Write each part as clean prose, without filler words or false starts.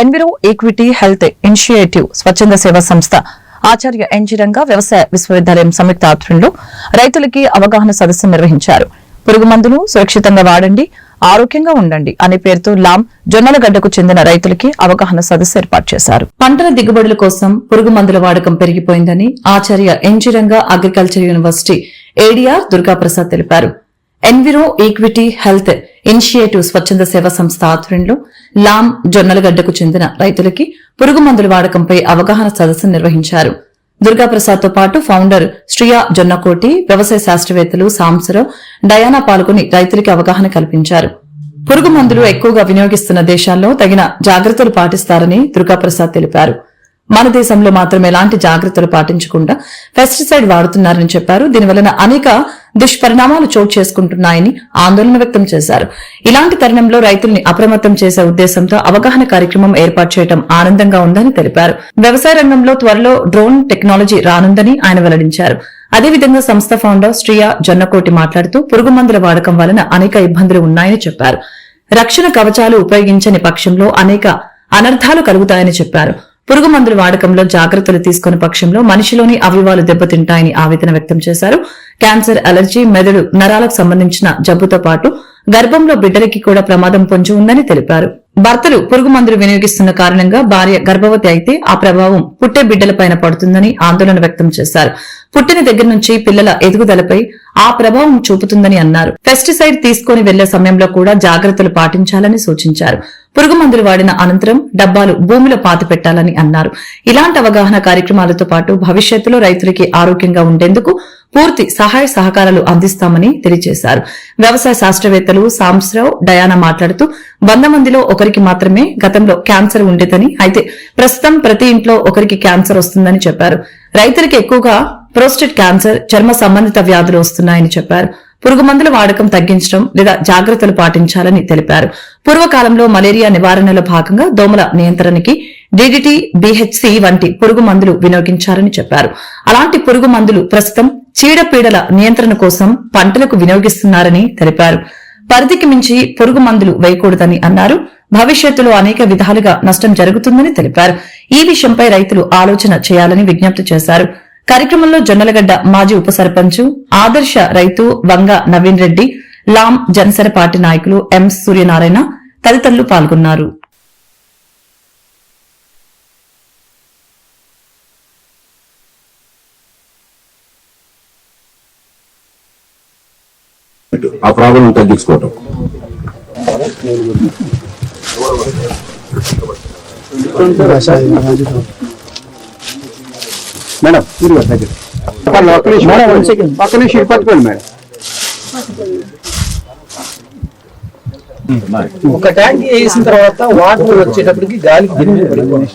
Enviro equity health initiative స్వచ్ఛంద సేవా సంస్థ ఆచార్య ఎన్జీ రంగా వ్యవసాయ విశ్వవిద్యాలయం సంయుక్త ఆధ్వర్యంలో రైతులకి అవగాహన సదస్సు నిర్వహించారు. పురుగు మందులు సురక్షితంగా వాడండి, ఆరోగ్యంగా ఉండండి అనే పేరుతో లాం జొన్నలగడ్డకు చెందిన రైతులకి అవగాహన సదస్సు ఏర్పాటు చేశారు. పంటల దిగుబడుల కోసం పురుగు మందుల వాడకం పెరిగిపోయిందని Acharya N G Ranga agriculture university ADR Durgaprasad తెలిపారు. ఎన్విరో ఈక్విటీ హెల్త్ ఇనిషియేటివ్ స్వచ్ఛంద సేవా సంస్థ ఆధ్వర్యంలో లాం జొన్నలగడ్డకు చెందిన రైతులకి పురుగు మందుల వాడకంపై అవగాహన సదస్సు నిర్వహించారు. దుర్గాప్రసాద్ తో పాటు ఫౌండర్ శ్రియా జొన్నకోటి, వ్యవసాయ శాస్త్రవేత్తలు సాంబశివరావు, డయానా పాల్గొని రైతులకి అవగాహన కల్పించారు. పురుగు మందులు ఎక్కువగా వినియోగిస్తున్న దేశాల్లో తగిన జాగ్రత్తలు పాటిస్తారని దుర్గాప్రసాద్ తెలిపారు. మన దేశంలో మాత్రం ఎలాంటి జాగ్రత్తలు పాటించకుండా పెస్టిసైడ్ వాడుతున్నారని చెప్పారు. దీనివలన అనేక దుష్పరిణామాలు చోటు చేసుకుంటున్నాయని ఆందోళన వ్యక్తం చేశారు. ఇలాంటి తరుణంలో రైతుల్ని అప్రమత్తం చేసే ఉద్దేశంతో అవగాహన కార్యక్రమం ఏర్పాటు చేయడం ఆనందంగా ఉందని తెలిపారు. వ్యవసాయ రంగంలో త్వరలో డ్రోన్ టెక్నాలజీ రానుందని ఆయన వెల్లడించారు. అదేవిధంగా సంస్థ ఫౌండర్ శ్రియా జొన్నకోటి మాట్లాడుతూ పురుగు మందుల వాడకం వలన అనేక ఇబ్బందులు ఉన్నాయని చెప్పారు. రక్షణ కవచాలు ఉపయోగించని పక్షంలో అనేక అనర్థాలు కలుగుతాయని చెప్పారు. పురుగు మందుల వాడకంలో జాగ్రత్తలు తీసుకున్న పక్షంలో మనిషిలోని అవయవాలు దెబ్బతింటాయని ఆవేదన వ్యక్తం చేశారు. క్యాన్సర్, అలర్జీ, మెదడు నరాలకు సంబంధించిన జబ్బుతో పాటు గర్భంలో బిడ్డలకి కూడా ప్రమాదం పొంచి ఉందని తెలిపారు. భర్తలు పురుగు మందులు వినియోగిస్తున్న కారణంగా భార్య గర్భవతి అయితే ఆ ప్రభావం పుట్టే బిడ్డలపైన పడుతుందని ఆందోళన వ్యక్తం చేశారు. పుట్టిన దగ్గర నుంచి పిల్లల ఎదుగుదలపై ఆ ప్రభావం చూపుతుందని అన్నారు. పెస్టిసైడ్ తీసుకుని వెళ్లే సమయంలో కూడా జాగ్రత్తలు పాటించాలని సూచించారు. పురుగు మందులు వాడిన అనంతరం డబ్బాలు భూమిలో పాతి పెట్టాలని అన్నారు. ఇలాంటి అవగాహన కార్యక్రమాలతో పాటు భవిష్యత్తులో రైతులకి ఆరోగ్యంగా ఉండేందుకు పూర్తి సహాయ సహకారాలు అందిస్తామని తెలియజేశారు. వ్యవసాయ శాస్త్రవేత్తలు సాంబశివరావు, డయానా మాట్లాడుతూ 100 మందిలో ఒకరికి మాత్రమే గతంలో క్యాన్సర్ ఉండేదని, అయితే ప్రస్తుతం ప్రతి ఇంట్లో ఒకరికి క్యాన్సర్ వస్తుందని చెప్పారు. రైతులకి ఎక్కువగా ప్రోస్టేట్ క్యాన్సర్, చర్మ సంబంధిత వ్యాధులు వస్తున్నాయని చెప్పారు. పురుగు మందుల వాడకం తగ్గించడం లేదా జాగ్రత్తలు పాటించాలని తెలిపారు. పూర్వకాలంలో మలేరియా నివారణలో భాగంగా దోమల నియంత్రణకి డీడీటీ, బీహెచ్సీ వంటి పురుగు మందులు వినియోగించారని చెప్పారు. అలాంటి పురుగు మందులు ప్రస్తుతం చీడపీడల నియంత్రణ కోసం పంటలకు వినియోగిస్తున్నారని తెలిపారు. పరిధికి మించి పురుగు మందులు వేయకూడదని అన్నారు. భవిష్యత్తులో అనేక విధాలుగా నష్టం జరుగుతుందని తెలిపారు. ఈ విషయంపై రైతులు ఆలోచన చేయాలని విజ్ఞప్తి చేశారు. కార్యక్రమంలో జొన్నలగడ్డ మాజీ ఉప సర్పంచ్, ఆదర్శ రైతు వంగ నవీన్ రెడ్డి, లాం జనసేన పార్టీ నాయకులు ఎం సూర్యనారాయణ తదితరులు పాల్గొన్నారు. ఆ ప్రాబ్లం తగ్గించుకోవటం. మేడం పక్కనే షీట్ పట్టుకోండి మేడం. ఒక ట్యాంక్ వేసిన తర్వాత వాటర్ వచ్చేటప్పటికి గాలికి దిగులు పడిపోయింది.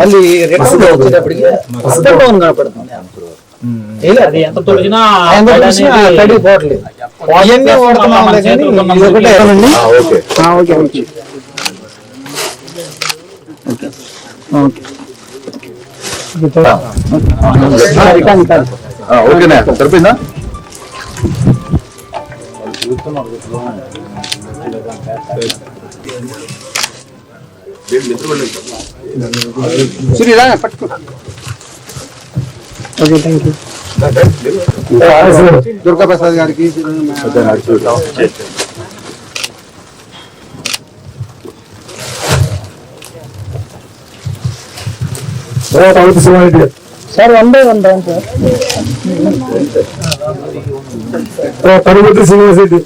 మళ్ళీ రిటర్న్ వచ్చేటప్పటికి అప్ డౌన్ కనపడుతుంది. అది ఎంత తొలిగినా తడి పోవట్లేదు. అవన్నీ వాడుతున్నాం కానీ ఇదొకటే. ఓకేనా, సరిపోయిందా? పట్టుకో. Okay, thank you. దుర్గాప్రసాద్ గారికి సార్ 1 by 1 సార్. పరుమతి యూనివర్సిటీ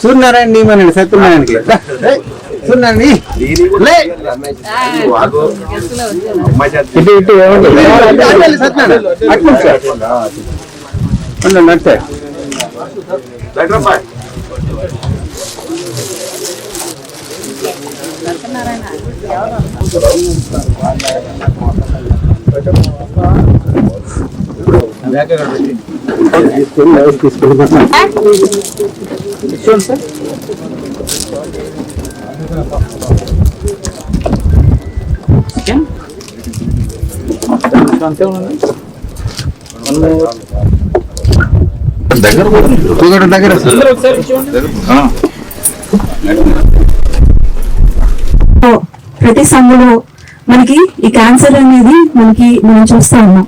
సూర్యనారాయణ నియమనండి, సత్యనారాయణకి సూర్యనారాయణ నడితే తీసుకుంటున్నా అంతే ఉన్నది. దగ్గర అందరూ ఒకసారి చూడండి. ప్రతి సంఘంలో మనకి ఈ క్యాన్సర్ అనేది మనం చూస్తా ఉన్నాం.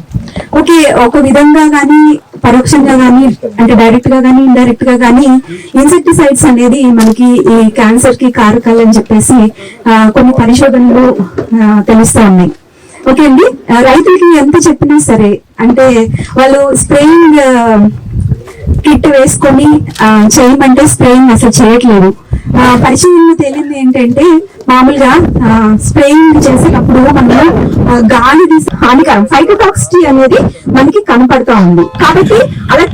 ఓకే, ఒక విధంగా గానీ పరోక్షంగా గానీ అంటే డైరెక్ట్ గా గానీ ఇండైరెక్ట్ గా గానీ ఇన్సెక్టిసైడ్స్ అనేది మనకి ఈ క్యాన్సర్ కి కారకాలు అని చెప్పేసి కొన్ని పరిశోధనలు తెలుస్తా ఉన్నాయి. ఓకే అండి, రైతులకి ఎంత చెప్పినా సరే అంటే వాళ్ళు స్ప్రేయింగ్ కిట్ వేసుకొని చేయమంటే స్ప్రేయింగ్ అసలు చేయట్లేదు. పరిశీలనలో తేలింది ఏంటంటే మామూలుగా స్ప్రేయింగ్ చేసేటప్పుడు మనము గాలి హానికరం ఫైటోటాక్సిటీ అనేది మనకి కనపడతా ఉంది. కాబట్టి అలా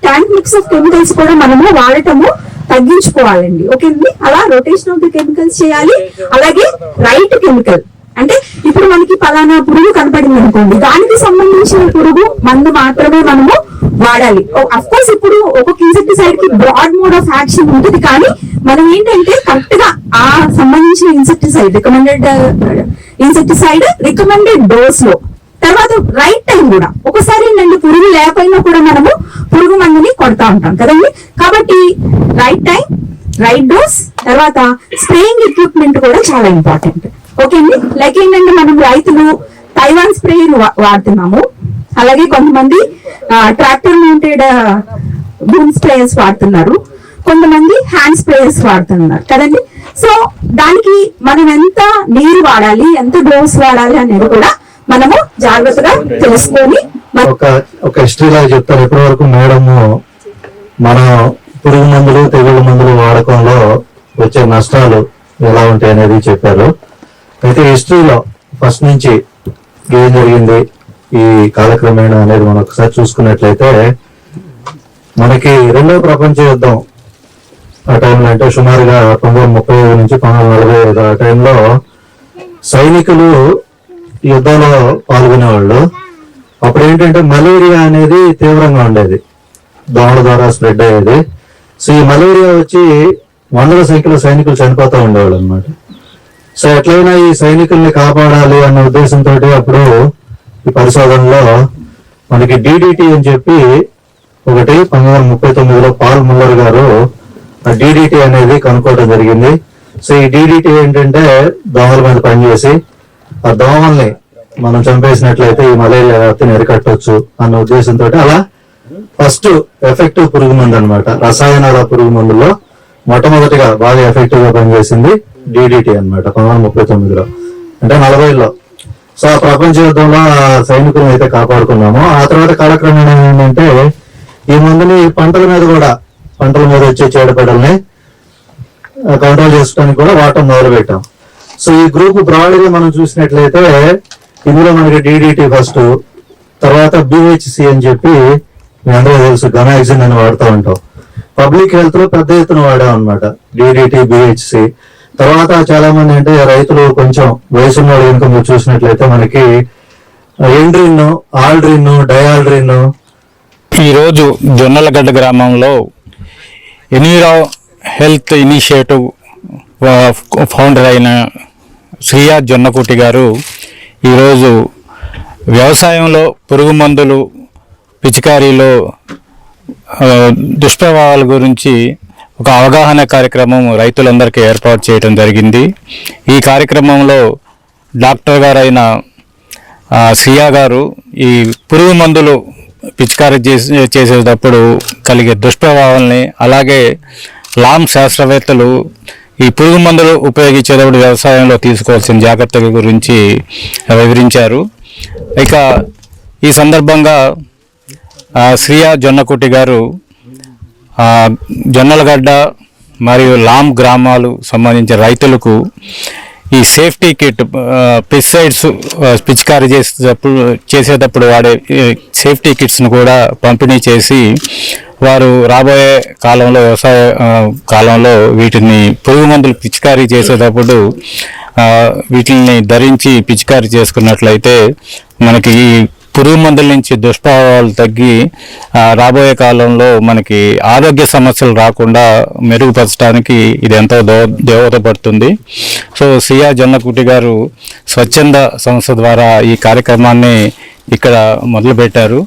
ట్యాంక్ మిక్స్ ఆఫ్ కెమికల్స్ కూడా మనము వాడటము తగ్గించుకోవాలండి. ఓకే అండి, అలా రొటేషన్ ఆఫ్ ది కెమికల్స్ చేయాలి. అలాగే రైట్ కెమికల్ అంటే ఇప్పుడు మనకి పలానా పురుగు కనపడింది అనుకోండి, దానికి సంబంధించిన పురుగు మందు మాత్రమే మనము వాడాలి. అఫ్ కోర్స్ ఇప్పుడు ఒక్కొక్క ఇన్సెక్టిసైడ్ కి బ్రాడ్ మోడ్ ఆఫ్ యాక్షన్ ఉంటుంది, కానీ మనం ఏంటంటే కరెక్ట్ గా ఆ సంబంధించిన ఇన్సెక్టిసైడ్ రికమెండెడ్ డోస్ లో తర్వాత రైట్ టైం కూడా ఒకసారి ఏంటంటే పురుగు లేకపోయినా కూడా మనము పురుగు మందుని కొడతా ఉంటాం కదండి. కాబట్టి రైట్ టైం, రైట్ డోస్, తర్వాత స్ప్రేయింగ్ ఎక్విప్మెంట్ కూడా చాలా ఇంపార్టెంట్. ఓకే అండి, లైక్ ఏంటంటే మనం రైతులు తైవాన్ స్ప్రేయర్ వాడుతున్నాము, అలాగే కొంతమంది ట్రాక్టర్ మౌంటెడ్ బూమ్ స్ప్రేయర్స్ వాడుతున్నారు, కొంతమంది హ్యాండ్ స్ప్రేయర్స్ వాడుతున్నారు కదండి. సో దానికి మనం ఎంత నీరు వాడాలి, ఎంత డోస్ వాడాలి అనేది కూడా మనము జాగ్రత్తగా తెలుసుకొని ఒక హిస్టరీ లాగా చెప్తారు. ఇప్పటి వరకు మేడము మన పురుగు మందులు తెగుళ్ళ మందులు వాడకంలో వచ్చే నష్టాలు ఎలా ఉంటాయి అనేది చెప్పారు. అయితే హిస్టరీలో ఫస్ట్ నుంచి ఏం జరిగింది ఈ కాలక్రమేణా అనేది మనం ఒకసారి చూసుకున్నట్లయితే మనకి రెండవ ప్రపంచ యుద్ధం ఆ టైంలో అంటే సుమారుగా 1935 నుంచి 1945 ఆ టైంలో సైనికులు యుద్ధంలో పాల్గొనేవాళ్ళు. అప్పుడు ఏంటంటే మలేరియా అనేది తీవ్రంగా ఉండేది, దోమల ద్వారా స్ప్రెడ్ అయ్యేది. సో ఈ మలేరియా వచ్చి వందల సంఖ్యలో సైనికులు చనిపోతూ ఉండేవాళ్ళు అనమాట. సో ఎట్లయినా ఈ సైనికుల్ని కాపాడాలి అన్న ఉద్దేశంతో అప్పుడు ఈ పరిశోధనలో మనకి డిడిటి అని చెప్పి ఒకటి 1939లో పాల్ ముల్లర్ గారు ఆ డిడిటి అనేది కనుక్కోవడం జరిగింది. సో ఈ డిడిటి ఏంటంటే దోమల మీద పనిచేసి ఆ దోమల్ని మనం చంపేసినట్లయితే ఈ మలేరియా వ్యాప్తిని అరికట్టవచ్చు అన్న ఉద్దేశంతో అలా ఫస్ట్ ఎఫెక్టివ్ పురుగు మందు అనమాట. రసాయనాల పురుగు మందుల్లో మొట్టమొదటిగా బాగా ఎఫెక్టివ్ గా పనిచేసింది డిడిటి అనమాట 1939లో అంటే 40లో. సో ఆ ప్రపంచ యుద్ధంలో సైనికులను అయితే కాపాడుకున్నాము. ఆ తర్వాత కాలక్రమేణా ఏంటంటే ఈ మందుని పంటల మీద వచ్చే చీడపీడల్ని కంట్రోల్ చేసుకోవడానికి కూడా వాడటం మొదలు పెట్టాం. సో ఈ గ్రూప్ బ్రాడ్ గా మనం చూసినట్లయితే ఇందులో మనకి డిడిటి ఫస్ట్, తర్వాత బిహెచ్సి అని చెప్పి మీ అందరూ తెలుసు గనాక్సిన్ అని వాడుతూ ఉంటాం. పబ్లిక్ హెల్త్ లో పెద్ద ఎత్తున వాడాం అనమాట డిడిటి, బిహెచ్సి. తర్వాత చాలా మంది అంటే రైతులు కొంచెం వయసున్న వాళ్ళు కనుక మీరు చూసినట్లయితే మనకి ఎండ్రిన్, ఆల్డ్రిన్, డయాల్డ్రిన్. ఈరోజు జొన్నలగడ్డ గ్రామంలో ఎన్విరా హెల్త్ ఇనిషియేటివ్ ఫౌండర్ అయిన శ్రీయా జొన్నకుటి గారు ఈరోజు వ్యవసాయంలో పురుగు మందులు పిచికారీలో దుష్ప్రభావాల గురించి ఒక అవగాహన కార్యక్రమం రైతులందరికీ ఏర్పాటు చేయడం జరిగింది. ఈ కార్యక్రమంలో డాక్టర్ గారైన శ్రీయా గారు ఈ పురుగు మందులు పిచికారీ చేసేటప్పుడు కలిగే దుష్ప్రభావాల్ని, అలాగే లామ్ శాస్త్రవేత్తలు ఈ పురుగు మందులు ఉపయోగించేటప్పుడు వ్యవసాయంలో తీసుకోవాల్సిన జాగ్రత్తల గురించి వివరించారు. ఇక ఈ సందర్భంగా శ్రీయా జొన్నకుటి గారు జొన్నలగడ్డ మరియు లామ్ గ్రామాలు సంబంధించిన రైతులకు ఈ సేఫ్టీ కిట్, పెస్టిసైడ్స్ పిచికారీ చేసేటప్పుడు వాడే సేఫ్టీ కిట్స్ను కూడా పంపిణీ చేసి వారు రాబోయే కాలంలో వ్యవసాయ కాలంలో వీటిని పురుగు మందులు పిచికారీ చేసేటప్పుడు వీటిని ధరించి పిచికారీ చేసుకున్నట్లయితే మనకి ఈ పురుగు మందుల నుంచి దుష్ప్రభావాలు తగ్గి రాబోయే కాలంలో మనకి ఆరోగ్య సమస్యలు రాకుండా మెరుగుపరచడానికి ఇది ఎంతో దోహదపడుతుంది. సో సియా జొన్నకుటి గారు స్వచ్ఛంద సంస్థ ద్వారా ఈ కార్యక్రమాన్ని ఇక్కడ మొదలుపెట్టారు.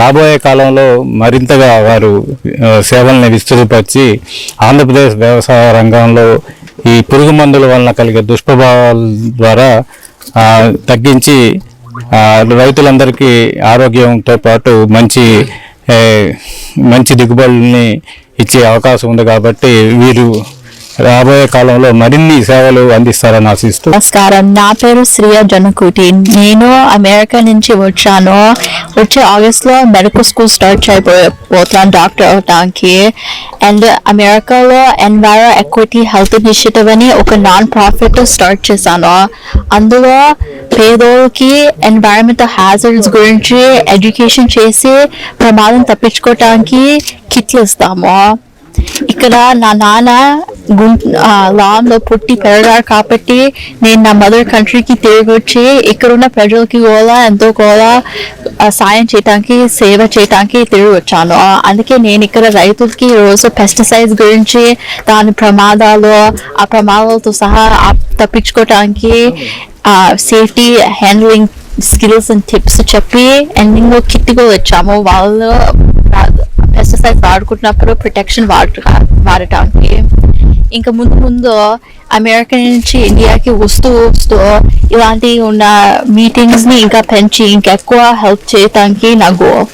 రాబోయే కాలంలో మరింతగా వారు సేవల్ని విస్తృతపరిచి ఆంధ్రప్రదేశ్ వ్యవసాయ రంగంలో ఈ పురుగు మందుల వలన కలిగే దుష్ప్రభావాల ద్వారా తగ్గించి రైతులందరికీ ఆరోగ్యంతో పాటు మంచి దిగుబడుల్ని ఇచ్చే అవకాశం ఉంది. కాబట్టి వీరు రాబోయే కాలంలో మరిన్ని సేవలు అందిస్తారని ఆశిస్తూ. నమస్కారం, నా పేరు శ్రీయ జొన్నకుటి. నేను అమెరికా నుంచి వచ్చాను. వచ్చే ఆగస్ట్ లో మెడికల్ స్కూల్ స్టార్ట్ చేయబోతున్నాను డాక్టర్ అవడానికి. అండ్ అమెరికాలో ఎన్వైరో ఎక్విటీ హెల్త్ ఇనిషియేటివ్ అని ఒక నాన్ ప్రాఫిట్ స్టార్ట్ చేశాను. అందులో పేదోళ్ళకి ఎన్వైరన్మెంటల్ హ్యాజర్డ్స్ గురించి ఎడ్యుకేషన్ చేసి ప్రమాదం తప్పించుకోవటానికి కిట్లు ఇస్తాము. ఇక్కడ నా నాన్న లాన్ లో పుట్టి పెరిగారు కాబట్టి నేను నా మదర్ కంట్రీకి తిరిగి వచ్చి ఇక్కడున్న ప్రజలకి కూడా ఎంతో కూడా సాయం చేయడానికి సేవ చేయడానికి తిరిగి వచ్చాను. అందుకే నేను ఇక్కడ రైతులకి రోజు పెస్టిసైడ్స్ గురించి దాని ప్రమాదాలు ఆ ప్రమాదాలతో సహా తప్పించుకోవటానికి safety handling skills and tips చెప్పి ఎండింగ్ లో కిట్ కూడా వచ్చాము. వాళ్ళు పెస్టిసైడ్స్ వాడుకుంటున్నప్పుడు ప్రొటెక్షన్ వాడటానికి. ఇంకా ముందు అమెరికా నుంచి ఇండియాకి వస్తూ ఇలాంటి ఉన్న మీటింగ్స్ ని ఇంకా పెంచి ఇంకెక్కువ హెల్ప్ చేయడానికి నా గోల్.